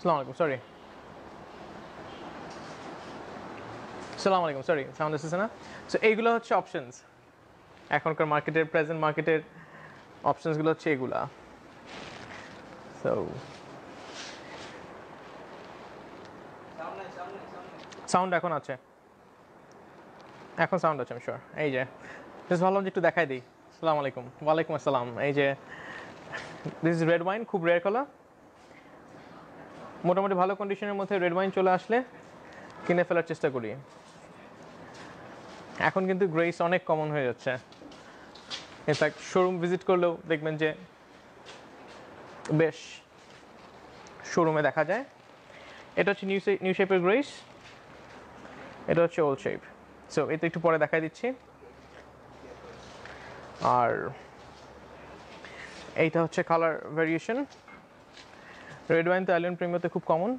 আসসালামু আলাইকুম, সরি। আসসালামু আলাইকুম, সরি, সাউন্ড আসছে না। সো এইগুলো হচ্ছে অপশনস, এখনকার মার্কেটের, প্রেজেন্ট মার্কেটের অপশনসগুলো হচ্ছে এগুলা। সো সাউন্ড এখন আছে, এখন সাউন্ড আছে আমি শিওর। এই যে জাস্ট ভাবলাম যে একটু দেখাই দিই। আসসালামু আলাইকুম। ওয়ালাইকুম আসসালাম। এই যে দিস ইজ রেড ওয়াইন, খুব রেয়ার কালার। মোটামুটি ভালো কন্ডিশনের মধ্যে রেড ওয়াইন চলে আসলে কিনে ফেলার চেষ্টা করি। এখন কিন্তু গ্রেস অনেক কমন হয়ে যাচ্ছে। ইনফ্যাক্ট শোরুম ভিজিট করলেও দেখবেন যে বেশ শোরুমে দেখা যায়। এটা হচ্ছে নিউ শেপের গ্রেস, এটা হচ্ছে ওল্ড শেপ। সো এটা একটু পরে দেখাই দিচ্ছি। আর এইটা হচ্ছে কালার ভেরিয়েশন। রেড ওয়াইন তো অ্যালিয়ন প্রিমিয়াতে খুব কমন,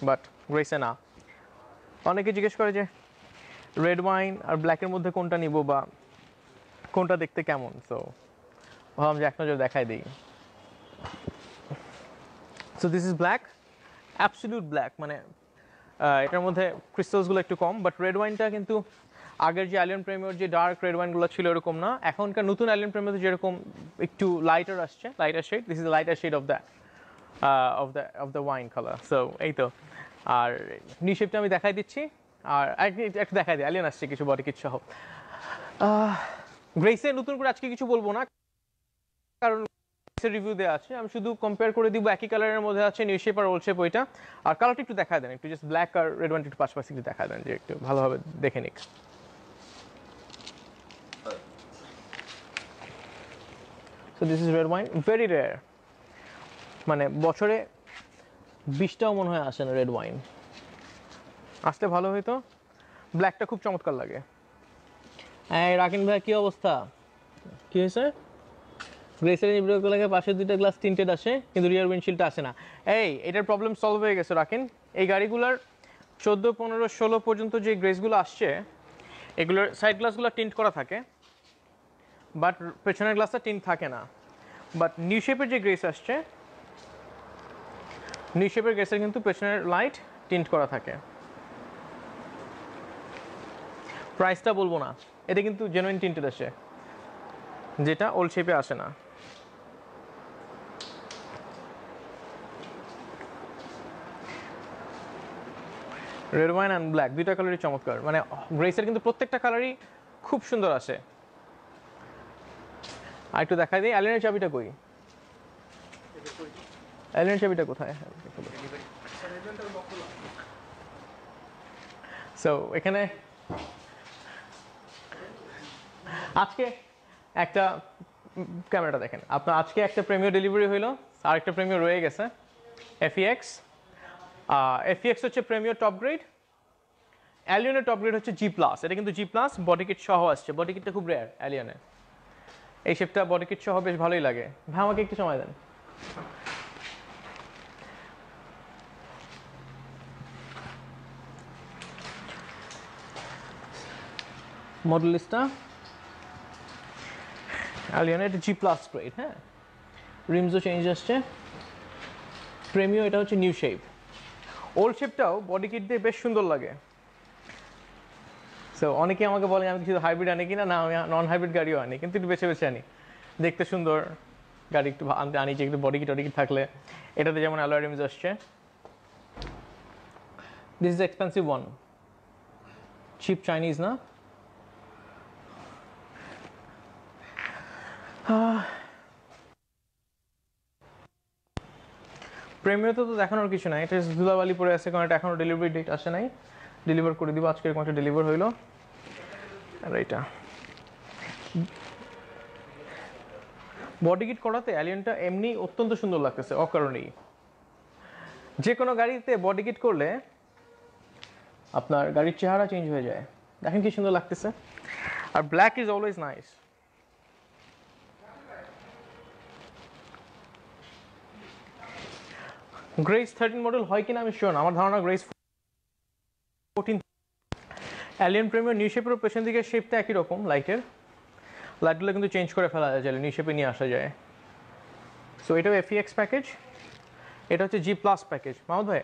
বাট গ্রেসে না। অনেকে জিজ্ঞেস করে যে রেড ওয়াইন আর ব্ল্যাকের মধ্যে কোনটা নিব বা কোনটা দেখতে কেমন। সো ভাবলাম যে এক নজর দেখাই দিই। So this is black, absolute black, মানে এটার মধ্যে ক্রিস্টালসগুলো একটু কম। বাট রেড ওয়াইনটা কিন্তু আগের যে অ্যালিয়ন প্রিমিয়ার যে ডার্ক রেড ওয়াইনগুলো ছিল এরকম না। এখনকার নতুন অ্যালিয়ন প্রিমিয়াতে যেরকম একটু লাইটার আসছে, lighter shade, this is lighter shade of that of the wine colour. So এই তো। আর নিউ শেপটা আমি দেখাই দিচ্ছি। আর একটু দেখাই দিই, অ্যালিয়ন আসছে কিছু বডি কিট সহ। গ্রেসে নতুন করে আজকে কিছু বলবো না, কারণ রিভিউ দেওয়া আছে। আমি শুধু কম্পেয়ার করে দিব, একই কালারের মধ্যে আছে নিউ শেপ আর ওল্ড শেপ। ওইটা আর কালারটা একটু দেখা দেন, একটু জাস্ট ব্ল্যাক আর রেড ওয়ান একটু পাশাপাশি একটু দেখা দেন, যে একটু ভালোভাবে দেখে নিক। So this is red wine, very rare, মানে বছরে 20টাও মনে হয় আসে না রেড ওয়াইন। আসলে ভালো হইতো। ব্ল্যাকটা খুব চমৎকার লাগে। এই রাকিন ভাই, কি অবস্থা? কি হয়েছে? গ্রেসের লাগে পাশে দুইটা গ্লাস টিন্টেড আসে, কিন্তু রিয়ার উইন্ডশিল্ডটা আসে না। এটার প্রবলেম সলভ হয়ে গেছে রাকিন। এই গাড়িগুলোর 14, 15, 16 পর্যন্ত যে গ্রেসগুলো আসছে, এগুলোর সাইড গ্লাসগুলো টিন্ট করা থাকে, বাট পেছনের গ্লাসটা টিন্ট থাকে না। বাট নিউ শেপের যে গ্রেস আসছে, নিউ শেপের গ্রেসের কিন্তু পেছনের লাইট টিন্ট করা থাকে। প্রাইসটা বলবো না, এটা কিন্তু জেনুইন টিন্টেড আসে, যেটা ওল্ড শেপে আসে না। রেড ওয়াইন অ্যান্ড ব্ল্যাক দুইটা কালারই চমৎকার, মানে গ্রেসের কিন্তু প্রত্যেকটা কালারই খুব সুন্দর আসে। আর একটু দেখাই দিই, অ্যালিয়নের চাবিটা কই? অ্যালিয়নের চাবিটা কোথায়? সো এখানে আজকে একটা ক্যামেরাটা দেখেন আপনার, আজকে একটা প্রিমিয়ার ডেলিভারি হইলো, আর একটা প্রিমিয়ার রয়ে গেছে, এফইএক্স। এফইএক্স হচ্ছে প্রিমিয়ার টপ গ্রেড, অ্যালিয়নের টপ গ্রেড হচ্ছে জি প্লাস। এটা কিন্তু জি প্লাস বডি কিট সহ আসছে। বডি কিটটা খুব রেয়ার অ্যালিয়নে। এই শেপটা বডি কিট সহ বেশ ভালোই লাগে। ভাই আমাকে একটু সময় দেন। মডেল লিস্টটা অ্যালিয়নের, এটা জি প্লাস গ্রেড। হ্যাঁ, রিমসও চেঞ্জ আসছে। প্রেমিও, এটা হচ্ছে নিউ শেপ। ওল্ড শেপটাও বডি কিট দিয়ে বেশ সুন্দর লাগে। সো অনেকে আমাকে বলে আমি কিছু হাইব্রিড আনি কিনা, না আমি নন হাইব্রিড গাড়িও আনি, কিন্তু একটু বেছে বেছে আনি, দেখতে সুন্দর গাড়ি একটু আনি, যে একটু বডি কিট টডি কিট থাকলে। এটাতে যেমন অ্যালয় রিমস আসছে। This is expensive one, cheap Chinese না। প্রেমিয়াতে তো দেখানোর কিছু নাই, এটা ধুলাবালি পরে আছে, কারণ এটা এখনো ডেলিভারি ডেট আসে নাই। ডেলিভার করে দিব আজকে, এরকম একটা ডেলিভার হইলো। আর এটা বডি কিট করাতে অ্যালিয়নটা এমনি অত্যন্ত সুন্দর লাগতেছে অকারণেই। যে কোনো গাড়িতে বডি কিট করলে আপনার গাড়ির চেহারা চেঞ্জ হয়ে যায়। দেখেন কি সুন্দর লাগতেছে। আর black is always nice. Grace 13 model হয় কিনা আমি শিওর না, আমার ধারণা গ্রেস 14। অ্যালিয়ন প্রিমিয়ার নিউ শেপের পেছন দিকে শেপটা একই রকম, লাইটের লাইটগুলো কিন্তু চেঞ্জ করে ফেলা যায়, নিউ শেপে নিয়ে আসা যায়। সো এটাও এফইএক্স প্যাকেজ। এটা হচ্ছে জি প্লাস প্যাকেজ। মাহমুদ ভাই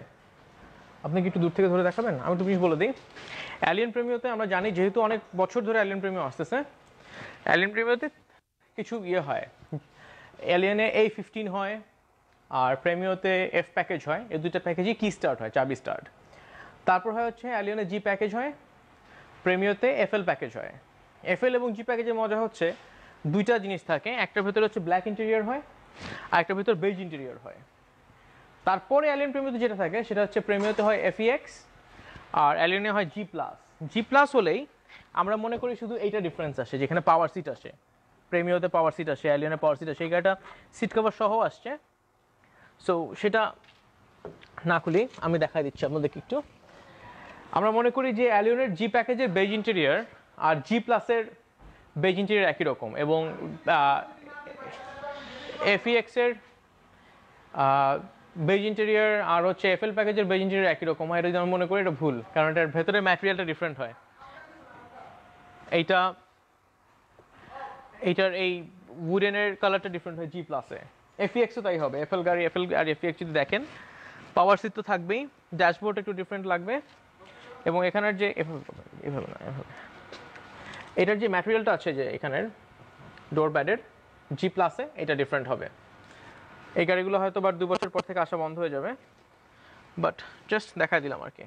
আপনি কি একটু দূর থেকে ধরে দেখাবেন? আমি একটু জিনিস বলে দিই। অ্যালিয়েন প্রেমিওতে আমরা জানি, যেহেতু অনেক বছর ধরে অ্যালিয়েন প্রেমিও আসতেছে, অ্যালিয়েন প্রেমিওতে কিছু ইয়ে হয়। অ্যালিয়েনে A15 হয়, আর প্রেমিওতে এফ প্যাকেজ হয়। এই দুইটা প্যাকেজই কি স্টার্ট হয়, চাবি স্টার্ট। তারপর হয় হচ্ছে অ্যালিয়েনে জি প্যাকেজ হয়, প্রেমিওতে এফএল প্যাকেজ হয়। এফএল এবং জি প্যাকেজের মজা হচ্ছে দুইটা জিনিস থাকে, একটার ভেতরে হচ্ছে ব্ল্যাক ইন্টেরিয়র হয়, আর একটার ভেতর বেজ ইন্টেরিয়র হয়। তারপরে অ্যালিয়েন প্রেমিওতে যেটা থাকে সেটা হচ্ছে প্রেমিওতে হয় এফইএক্স, আর অ্যালিয়েনে হয় জি প্লাস। জি প্লাস হলেই আমরা মনে করি শুধু এইটা ডিফারেন্স আসে, যেখানে পাওয়ার সিট আসে। প্রেমিওতে পাওয়ার সিট আসে, অ্যালিয়েনে পাওয়ার সিট আসে, এই গাড়িটা সিট কভার সহ আসছে। সো সেটা না খুলি আমি দেখাই দিচ্ছি আপনাদেরকে একটু। আমরা মনে করি যে অ্যালিয়নের জি প্যাকেজের বেজ ইন্টেরিয়র আর জি প্লাসের বেজ ইন্টেরিয়র একই রকম, এবং এফইএক্স এর বেজ ইন্টেরিয়র আর হচ্ছে এফএল প্যাকেজের বেজ ইন্টেরিয়র একই রকম হয়। এটা যদি আমরা মনে করি এটা ভুল, কারণ এটার ভেতরে ম্যাটেরিয়ালটা ডিফারেন্ট হয়। এইটার এই উডেনের কালারটা ডিফারেন্ট হয় জি প্লাসে। এফইএক্সও তাই হবে। এফএল গাড়ি, এফএল আর এফইএক্স যদি দেখেন, পাওয়ার সিট তো থাকবেই, ড্যাশবোর্ড একটু ডিফারেন্ট লাগবে, এবং এখানের যে এভাবে না, এভাবে এটার যে ম্যাটেরিয়ালটা আছে, যে এখানের ডোর প্যাডের জি প্লাসে এটা ডিফারেন্ট হবে। এই গাড়িগুলো হয়তো বা 2 বছর পর থেকে আসা বন্ধ হয়ে যাবে, বাট জাস্ট দেখা দিলাম আর কি।